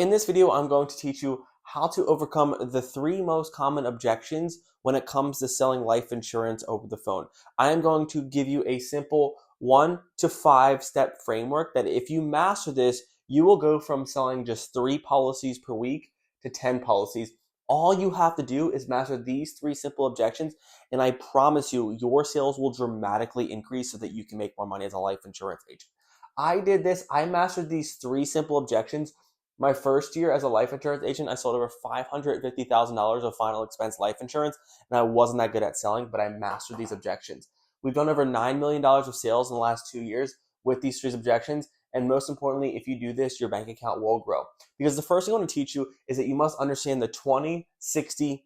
In this video, I'm going to teach you how to overcome the 3 most common objections when it comes to selling life insurance over the phone. I am going to give you a simple 1 to 5 step framework that if you master this, you will go from selling just 3 policies per week to 10 policies. All you have to do is master these 3 simple objections, and I promise you, your sales will dramatically increase so that you can make more money as a life insurance agent. I did this. I mastered these 3 simple objections. My first year as a life insurance agent, I sold over $550,000 of final expense life insurance, and I wasn't that good at selling, but I mastered these objections. We've done over $9 million of sales in the last 2 years with these 3 objections, and most importantly, if you do this, your bank account will grow. Because the first thing I want to teach you is that you must understand the 20-60-20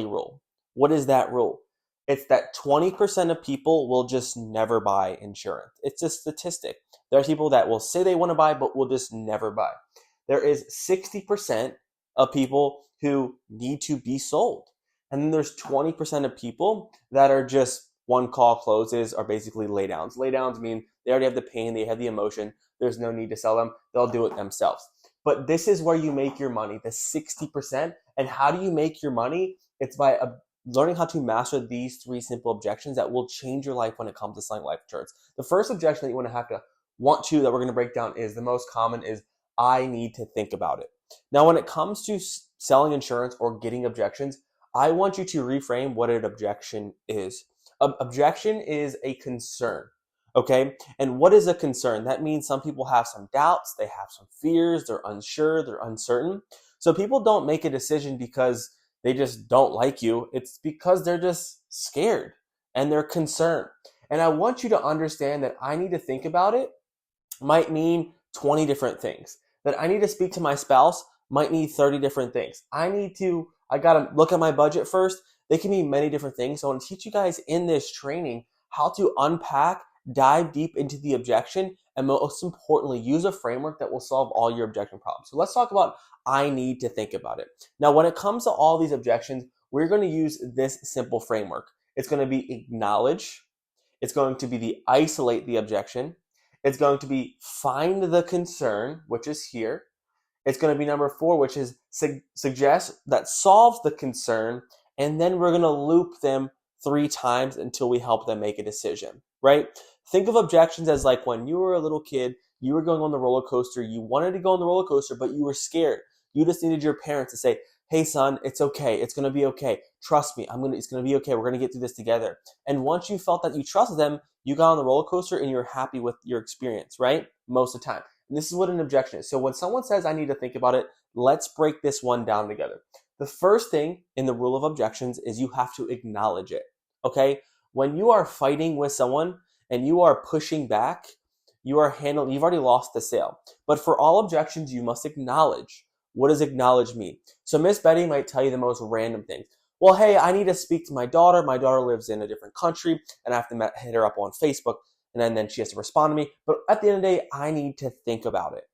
rule. What is that rule? It's that 20% of people will just never buy insurance. It's a statistic. There are people that will say they want to buy, but will just never buy. There is 60% of people who need to be sold. And then there's 20% of people that are just one call closes, are basically laydowns. Laydowns mean they already have the pain, they have the emotion, there's no need to sell them, they'll do it themselves. But this is where you make your money, the 60%. And how do you make your money? It's by learning how to master these 3 simple objections that will change your life when it comes to selling life insurance. The first objection that you that we're going to break down is the most common is I need to think about it. Now, when it comes to selling insurance or getting objections, I want you to reframe what an objection is. Objection is a concern, okay? And what is a concern? That means some people have some doubts, they have some fears, they're unsure, they're uncertain. So people don't make a decision because they just don't like you. It's because they're just scared and they're concerned. And I want you to understand that I need to think about it might mean 20 different things. That I need to speak to my spouse might need 30 different things. I got to look at my budget first. They can mean many different things. So I want to teach you guys in this training how to unpack, dive deep into the objection, and most importantly, use a framework that will solve all your objection problems. So let's talk about I need to think about it. Now, when it comes to all these objections, we're going to use this simple framework. It's going to be acknowledge. It's going to be the isolate the objection. It's going to be find the concern, which is here. It's going to be number 4, which is suggest that solves the concern. And then we're going to loop them 3 times until we help them make a decision, right? Think of objections as like when you were a little kid, you were going on the roller coaster. You wanted to go on the roller coaster, but you were scared. You just needed your parents to say, hey, son, it's okay. It's going to be okay. Trust me. It's going to be okay. We're going to get through this together. And once you felt that you trusted them, you got on the roller coaster and you're happy with your experience, right? Most of the time. And this is what an objection is. So when someone says, I need to think about it, let's break this one down together. The first thing in the rule of objections is you have to acknowledge it, okay? When you are fighting with someone and you are pushing back, you've already lost the sale. But for all objections, you must acknowledge. What does acknowledge mean? So Miss Betty might tell you the most random things. Well, hey, I need to speak to my daughter. My daughter lives in a different country, and I have to hit her up on Facebook, and then she has to respond to me. But at the end of the day, I need to think about it.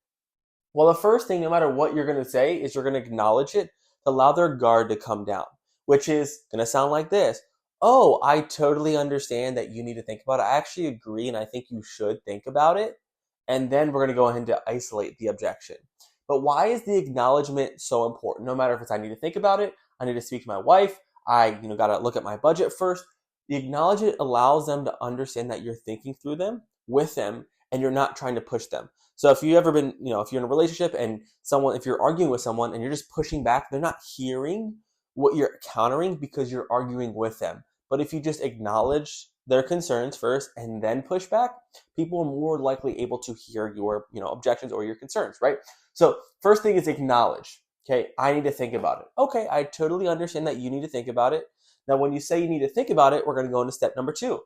Well, the first thing, no matter what you're going to say, is you're going to acknowledge it to allow their guard to come down, which is going to sound like this. Oh, I totally understand that you need to think about it. I actually agree, and I think you should think about it. And then we're going to go ahead and isolate the objection. But why is the acknowledgement so important? No matter if it's I need to think about it, I need to speak to my wife, I got to look at my budget first. The acknowledgement allows them to understand that you're thinking through them, with them, and you're not trying to push them. So if you've ever been, if you're in a relationship and if you're arguing with someone and you're just pushing back, they're not hearing what you're countering because you're arguing with them. But if you just acknowledge their concerns first and then push back, people are more likely able to hear your, objections or your concerns, right? So first thing is acknowledge. Okay, I need to think about it. Okay, I totally understand that you need to think about it. Now, when you say you need to think about it, we're going to go into step number 2.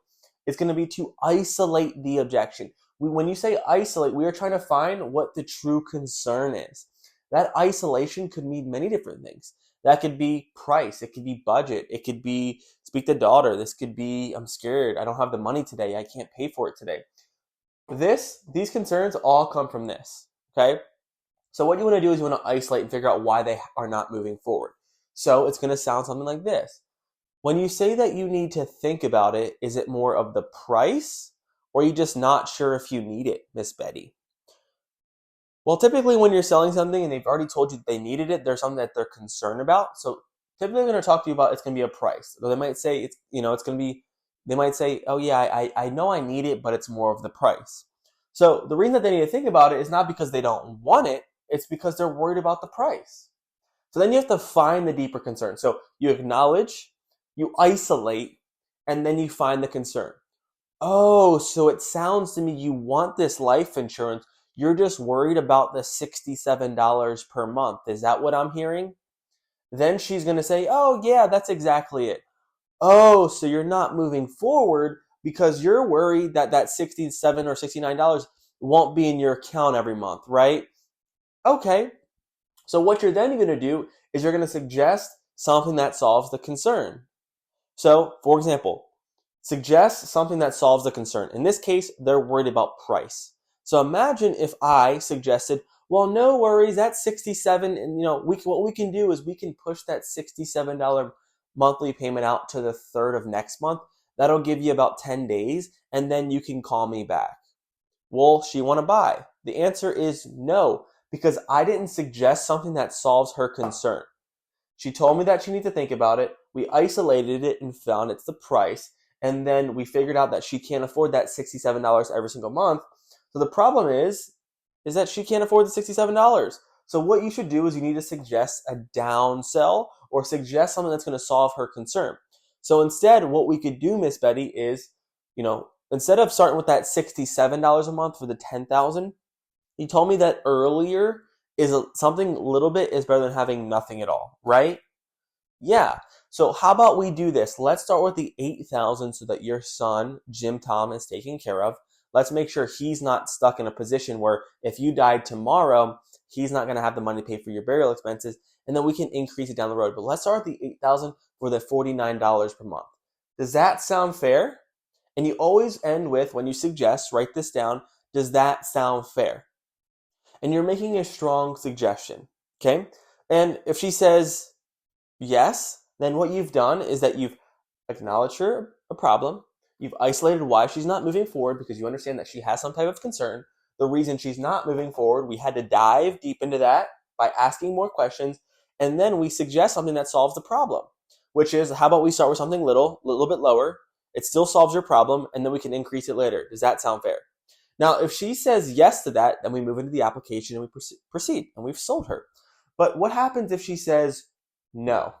It's going to be to isolate the objection. When you say isolate, we are trying to find what the true concern is. That isolation could mean many different things. That could be price. It could be budget. It could be speak to daughter. This could be I'm scared. I don't have the money today. I can't pay for it today. These concerns all come from this, okay? So what you want to do is you want to isolate and figure out why they are not moving forward. So it's going to sound something like this. When you say that you need to think about it, is it more of the price or are you just not sure if you need it, Miss Betty? Well, typically when you're selling something and they've already told you they needed it, there's something that they're concerned about. So typically they're going to talk to you about it's going to be a price. So they might say it's going to be, they might say, oh yeah, I know I need it, but it's more of the price. So the reason that they need to think about it is not because they don't want it, it's because they're worried about the price. So then you have to find the deeper concern. So you acknowledge, you isolate, and then you find the concern. Oh, so it sounds to me you want this life insurance. You're just worried about the $67 per month. Is that what I'm hearing? Then she's going to say, oh, yeah, that's exactly it. Oh, so you're not moving forward because you're worried that that $67 or $69 won't be in your account every month, right? Okay. So what you're then going to do is you're going to suggest something that solves the concern. So, for example, suggest something that solves the concern. In this case, they're worried about price. So imagine if I suggested, well, no worries, that's 67, and what we can do is we can push that $67 monthly payment out to the 3rd of next month. That'll give you about 10 days, and then you can call me back. Will she want to buy? The answer is no, because I didn't suggest something that solves her concern. She told me that she needed to think about it. We isolated it and found it's the price. And then we figured out that she can't afford that $67 every single month. So the problem is that she can't afford the $67. So what you should do is you need to suggest a down sell or suggest something that's going to solve her concern. So instead, what we could do, Miss Betty, is, instead of starting with that $67 a month for the $10,000, you told me that earlier is something a little bit is better than having nothing at all, right? Yeah. So how about we do this? Let's start with the $8,000 so that your son, Jim Tom, is taken care of. Let's make sure he's not stuck in a position where if you died tomorrow, he's not going to have the money to pay for your burial expenses, and then we can increase it down the road. But let's start with the $8,000 for the $49 per month. Does that sound fair? And you always end with, when you suggest, write this down, does that sound fair? And you're making a strong suggestion, okay? And if she says yes, then what you've done is that you've acknowledged her a problem. You've isolated why she's not moving forward because you understand that she has some type of concern. The reason she's not moving forward, we had to dive deep into that by asking more questions. And then we suggest something that solves the problem, which is, how about we start with something little bit lower. It still solves your problem, and then we can increase it later. Does that sound fair? Now, if she says yes to that, then we move into the application and we proceed, and we've sold her. But what happens if she says no?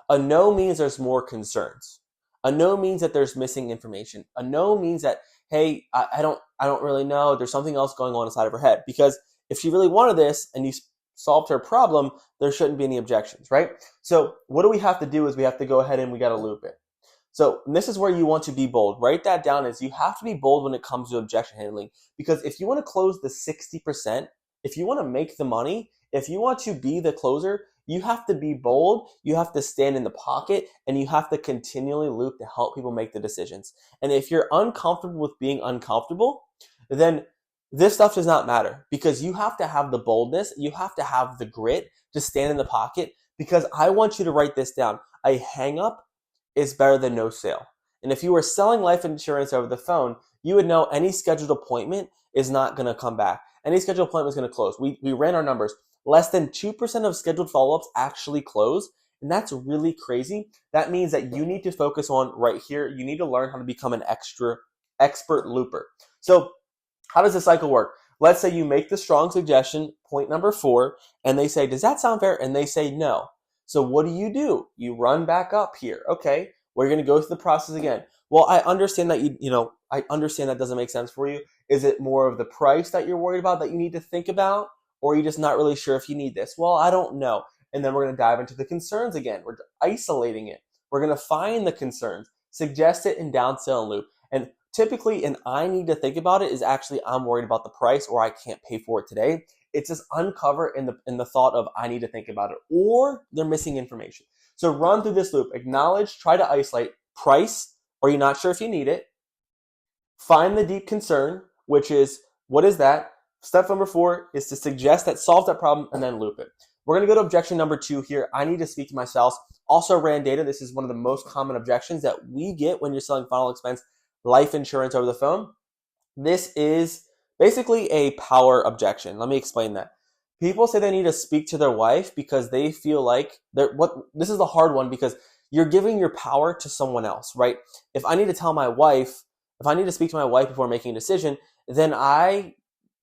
A no means there's more concerns. A no means that there's missing information. A no means that, hey, I don't really know. There's something else going on inside of her head. Because if she really wanted this and you solved her problem, there shouldn't be any objections, right? So what do we have to do is we have to go ahead and we got to loop it. So this is where you want to be bold. Write that down, is you have to be bold when it comes to objection handling. Because if you want to close the 60%, if you want to make the money, if you want to be the closer, you have to be bold, you have to stand in the pocket, and you have to continually loop to help people make the decisions. And if you're uncomfortable with being uncomfortable, then this stuff does not matter, because you have to have the boldness, you have to have the grit to stand in the pocket, because I want you to write this down. A hang up is better than no sale. And if you were selling life insurance over the phone, you would know any scheduled appointment is not going to come back. Any scheduled appointment is going to close. We ran our numbers. Less than 2% of scheduled follow-ups actually close, and that's really crazy. That means that you need to focus on right here. You need to learn how to become an expert looper. So how does the cycle work? Let's say you make the strong suggestion, point number 4, and they say, does that sound fair? And they say no. So what do? You run back up here. Okay, we're going to go through the process again. Well, I understand that I understand that doesn't make sense for you. Is it more of the price that you're worried about that you need to think about? Or are you just not really sure if you need this? Well, I don't know. And then we're going to dive into the concerns again. We're isolating it. We're going to find the concerns, suggest it, and downsell and loop. And typically, an I need to think about it is actually I'm worried about the price or I can't pay for it today. It's just uncover in the thought of I need to think about it, or they're missing information. So run through this loop. Acknowledge, try to isolate price, or you're not sure if you need it. Find the deep concern, which is, what is that? Step number 4 is to suggest that solves that problem and then loop it. We're going to go to objection number 2 here. I need to speak to my spouse. Also ran data. This is one of the most common objections that we get when you're selling final expense life insurance over the phone. This is Basically a power objection. Let me explain that. People say they need to speak to their wife because they feel like this is the hard one because you're giving your power to someone else, right? If I need to speak to my wife before making a decision, then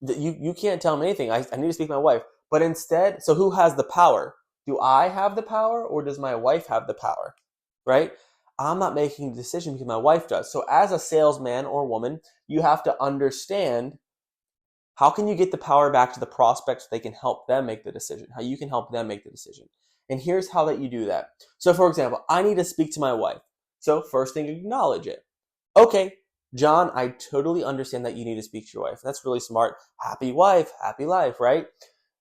you can't tell me anything. I need to speak to my wife. But instead, so who has the power? Do I have the power or does my wife have the power? Right? I'm not making the decision because my wife does. So as a salesman or woman, you have to understand how can you get the power back to the prospect so they can help them make the decision, how you can help them make the decision. And here's how that you do that. So for example, I need to speak to my wife. So first thing, acknowledge it. Okay, John, I totally understand that you need to speak to your wife. That's really smart. Happy wife, happy life, right?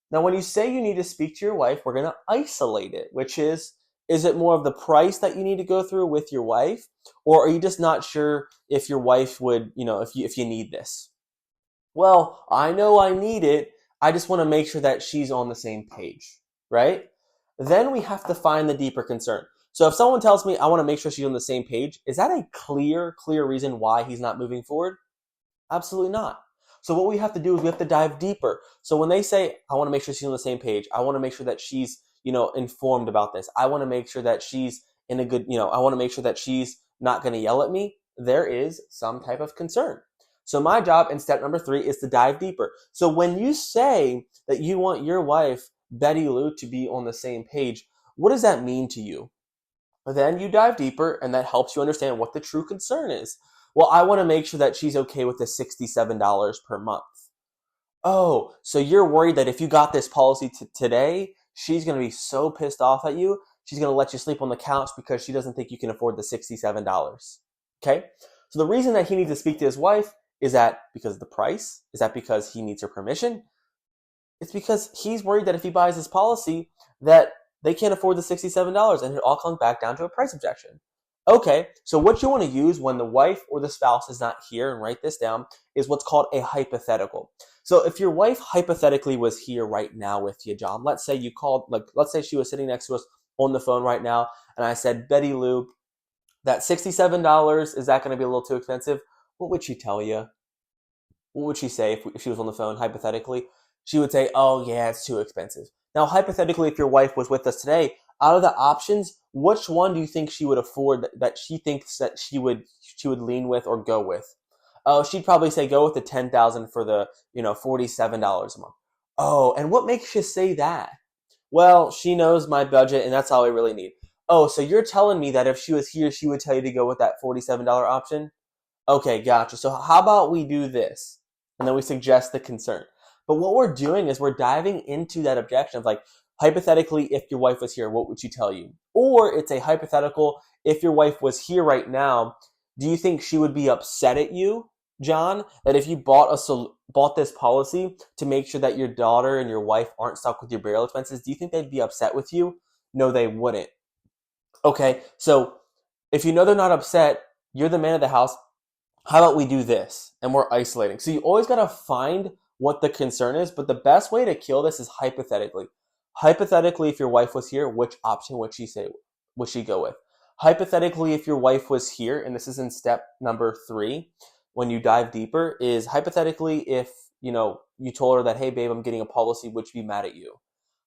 Now, when you say you need to speak to your wife, we're going to isolate it, which is it more of the price that you need to go through with your wife? Or are you just not sure if your wife would, if you need this? Well, I know I need it. I just want to make sure that she's on the same page, right? Then we have to find the deeper concern. So if someone tells me I want to make sure she's on the same page, is that a clear reason why he's not moving forward? Absolutely not. So what we have to do is we have to dive deeper. So when they say, I want to make sure she's on the same page, I want to make sure that she's, informed about this. I want to make sure that she's in a good, I want to make sure that she's not going to yell at me. There is some type of concern. So my job in step number 3 is to dive deeper. So when you say that you want your wife, Betty Lou, to be on the same page, what does that mean to you? Then you dive deeper and that helps you understand what the true concern is. Well, I want to make sure that she's okay with the $67 per month. Oh, so you're worried that if you got this policy today, she's going to be so pissed off at you, she's going to let you sleep on the couch because she doesn't think you can afford the $67. Okay? So the reason that he needs to speak to his wife, is that because of the price? Is that because he needs her permission? It's because he's worried that if he buys this policy, that they can't afford the $67, and it all comes back down to a price objection. Okay, so what you want to use when the wife or the spouse is not here, and write this down, is what's called a hypothetical. So if your wife hypothetically was here right now with you, John, let's say let's say she was sitting next to us on the phone right now, and I said, Betty Lou, that $67, is that going to be a little too expensive? What would she tell you? What would she say if she was on the phone, hypothetically? She would say, oh yeah, it's too expensive. Now, hypothetically, if your wife was with us today, out of the options, which one do you think she would afford that she thinks that she would lean with or go with? Oh, she'd probably say go with the $10,000 for the, $47 a month. Oh, and what makes you say that? Well, she knows my budget and that's all we really need. Oh, so you're telling me that if she was here, she would tell you to go with that $47 option? Okay, gotcha. So how about we do this? And then we suggest the concern. But what we're doing is we're diving into that objection of hypothetically, if your wife was here, what would she tell you? Or it's a hypothetical, if your wife was here right now, do you think she would be upset at you, John, that if you bought this policy to make sure that your daughter and your wife aren't stuck with your burial expenses, do you think they'd be upset with you? No, they wouldn't. Okay, so if you know they're not upset, you're the man of the house, how about we do this? And we're isolating. So you always got to find what the concern is, but the best way to kill this is hypothetically. Hypothetically, if your wife was here, which option would she go with? Hypothetically, if your wife was here, and this is in step number 3, when you dive deeper, is hypothetically if, you told her that, hey babe, I'm getting a policy, would she be mad at you?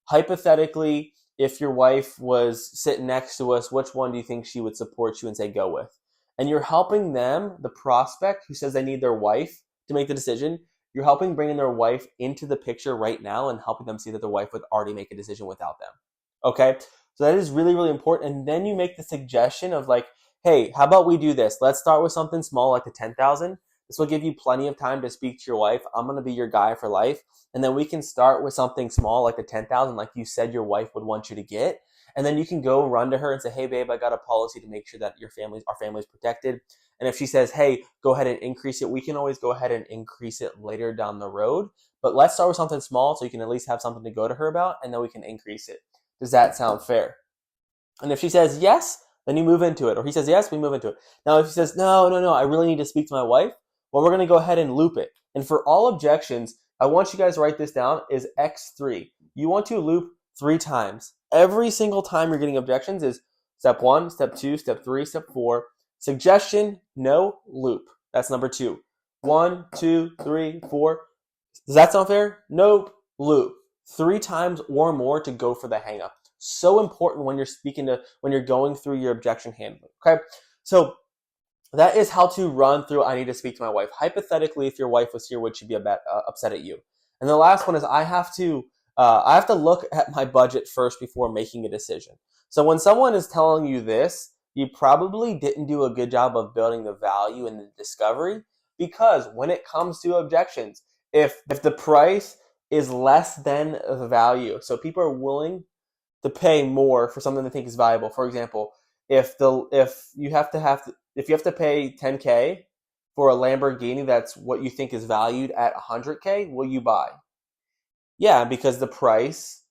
Hypothetically, if your wife was sitting next to us, which one do you think she would support you and say go with? And you're helping them, the prospect who says they need their wife to make the decision, you're helping bringing their wife into the picture right now and helping them see that their wife would already make a decision without them. Okay? So that is really, really important. And then you make the suggestion of hey, how about we do this? Let's start with something small like the $10,000. This will give you plenty of time to speak to your wife. I'm going to be your guy for life. And then we can start with something small like the $10,000 like you said your wife would want you to get. And then you can go run to her and say, hey, babe, I got a policy to make sure that our family's protected. And if she says, hey, go ahead and increase it, we can always go ahead and increase it later down the road. But let's start with something small so you can at least have something to go to her about, and then we can increase it. Does that sound fair? And if she says yes, then you move into it. Or he says yes, we move into it. Now, if he says, no, I really need to speak to my wife, well, we're going to go ahead and loop it. And for all objections, I want you guys to write this down, is X3. You want to loop 3 times. Every single time you're getting objections is step 1, step 2, step 3, step 4. Suggestion, no, loop. That's number 2. 1, 2, 3, 4. Does that sound fair? Nope. Loop. 3 times or more to go for the hang up. So important when you're going through your objection handling. Okay. So that is how to run through I need to speak to my wife. Hypothetically, if your wife was here, would she be upset at you? And the last one is I have to look at my budget first before making a decision. So when someone is telling you this, you probably didn't do a good job of building the value and the discovery, because when it comes to objections, if the price is less than the value, so people are willing to pay more for something they think is valuable. For example, if you have to pay 10K for a Lamborghini that's what you think is valued at 100K, will you buy? Yeah, because the price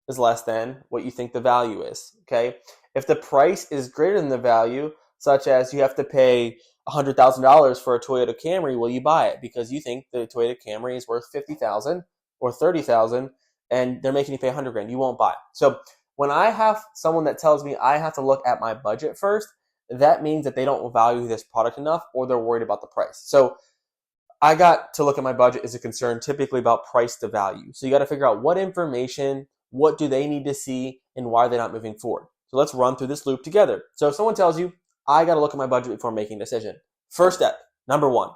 is less than what you think the value is. Okay, if the price is greater than the value, such as you have to pay $100,000 for a Toyota Camry, will you buy it because you think the Toyota Camry is worth $50,000 or $30,000, and they're making you pay $100,000? You won't buy. So when I have someone that tells me I have to look at my budget first, that means that they don't value this product enough, or they're worried about the price. So I got to look at my budget is a concern typically about price to value. So you got to figure out what information, what do they need to see, and why are they not moving forward. So let's run through this loop together. So if someone tells you, I got to look at my budget before making a decision. First step, number 1.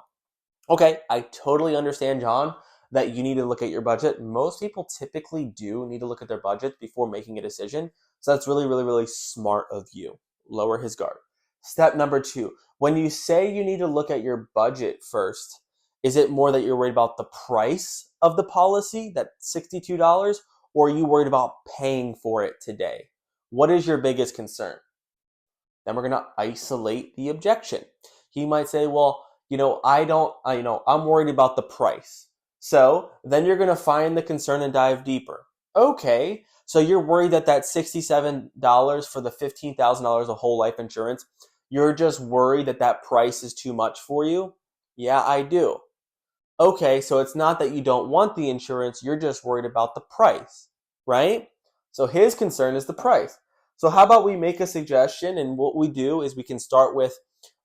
Okay, I totally understand, John, that you need to look at your budget. Most people typically do need to look at their budget before making a decision. So that's really, really, really smart of you. Lower his guard. Step number 2, when you say you need to look at your budget first, is it more that you're worried about the price of the policy, that $62, or are you worried about paying for it today? What is your biggest concern? Then we're going to isolate the objection. He might say, well, I'm worried about the price. So then you're going to find the concern and dive deeper. Okay, so you're worried that $67 for the $15,000 of whole life insurance, you're just worried that price is too much for you? Yeah, I do. Okay, so it's not that you don't want the insurance, you're just worried about the price, right? So his concern is the price. So how about we make a suggestion, and what we do is we can start with,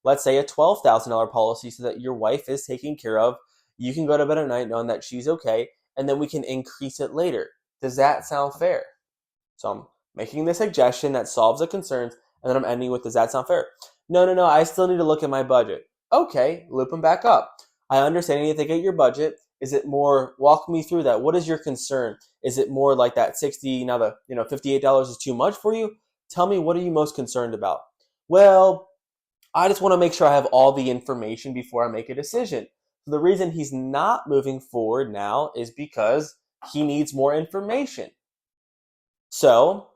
let's say, a $12,000 policy so that your wife is taken care of. You can go to bed at night knowing that she's okay, and then we can increase it later. Does that sound fair? So I'm making the suggestion that solves the concerns, and then I'm ending with, does that sound fair? No, I still need to look at my budget. Okay, loop them back up. I understand you need to get your budget. Is it more, walk me through that. What is your concern? Is it more like that $58 is too much for you? Tell me, what are you most concerned about? Well, I just want to make sure I have all the information before I make a decision. The reason he's not moving forward now is because he needs more information. So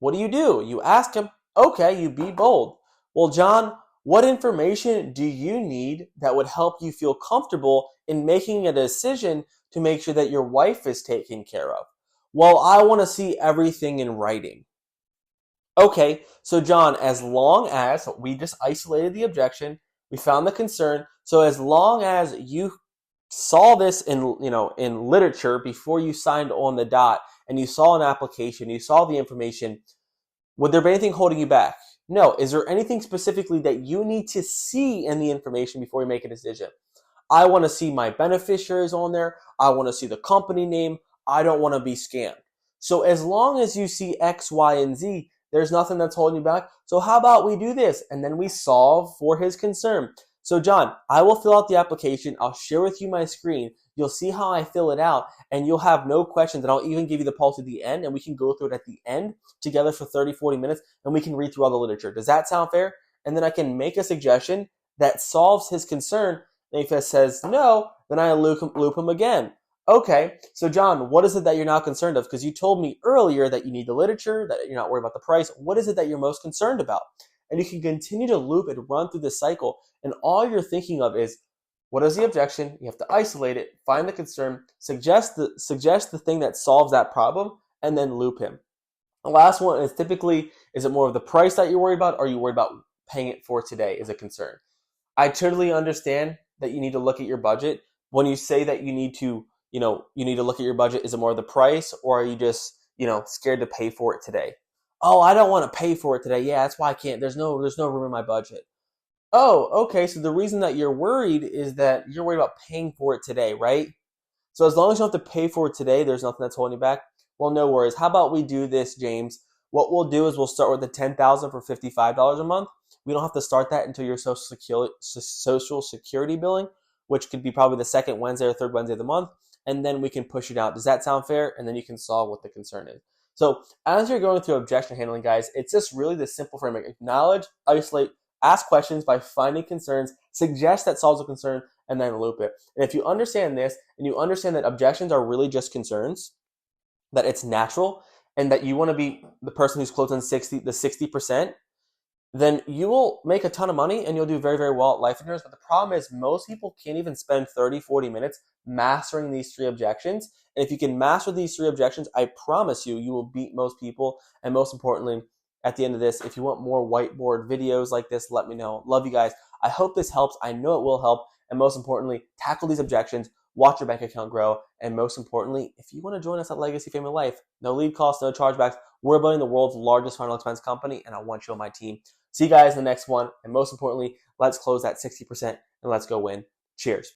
what do? You ask him, okay, you be bold. Well, John, what information do you need that would help you feel comfortable in making a decision to make sure that your wife is taken care of? Well, I want to see everything in writing. Okay, so John, as long as we just isolated the objection, we found the concern, so as long as you saw this in literature before you signed on the dot, and you saw an application, you saw the information, would there be anything holding you back? No. Is there anything specifically that you need to see in the information before you make a decision? I want to see my beneficiaries on there. I want to see the company name. I don't want to be scammed. So as long as you see X, Y, and Z, there's nothing that's holding you back. So how about we do this? And then we solve for his concern. So John, I will fill out the application. I'll share with you my screen. You'll see how I fill it out, and you'll have no questions. And I'll even give you the policy at the end, and we can go through it at the end together for 30, 40 minutes, and we can read through all the literature. Does that sound fair? And then I can make a suggestion that solves his concern. And if it says no, then I loop him again. Okay, so John, what is it that you're not concerned of? Because you told me earlier that you need the literature, that you're not worried about the price. What is it that you're most concerned about? And you can continue to loop and run through this cycle. And all you're thinking of is, what is the objection? You have to isolate it, find the concern, suggest the thing that solves that problem, and then loop him. The last one is typically, is it more of the price that you're worried about, or are you worried about paying it for today is a concern? I totally understand that you need to look at your budget. When you say that you need to look at your budget, is it more of the price, or are you just, scared to pay for it today? Oh, I don't want to pay for it today. Yeah, that's why I can't. There's no room in my budget. Oh, okay. So the reason that you're worried is that you're worried about paying for it today, right? So as long as you don't have to pay for it today, there's nothing that's holding you back. Well, no worries. How about we do this, James? What we'll do is we'll start with the $10,000 for $55 a month. We don't have to start that until your Social Security billing, which could be probably the second Wednesday or third Wednesday of the month, and then we can push it out. Does that sound fair? And then you can solve what the concern is. So as you're going through objection handling, guys, it's just really the simple framework. Acknowledge, isolate, ask questions by finding concerns, suggest that solves a concern, and then loop it. And if you understand this, and you understand that objections are really just concerns, that it's natural, and that you want to be the person who's close on the 60%, then you will make a ton of money and you'll do very, very well at life insurance. But the problem is most people can't even spend 30, 40 minutes mastering these 3 objections. And if you can master these 3 objections, I promise you, you will beat most people. And most importantly, at the end of this, if you want more whiteboard videos like this, let me know. Love you guys. I hope this helps. I know it will help. And most importantly, tackle these objections, watch your bank account grow. And most importantly, if you want to join us at Legacy Family Life, no lead costs, no chargebacks. We're building the world's largest final expense company, and I want you on my team. See you guys in the next one. And most importantly, let's close that 60% and let's go win. Cheers.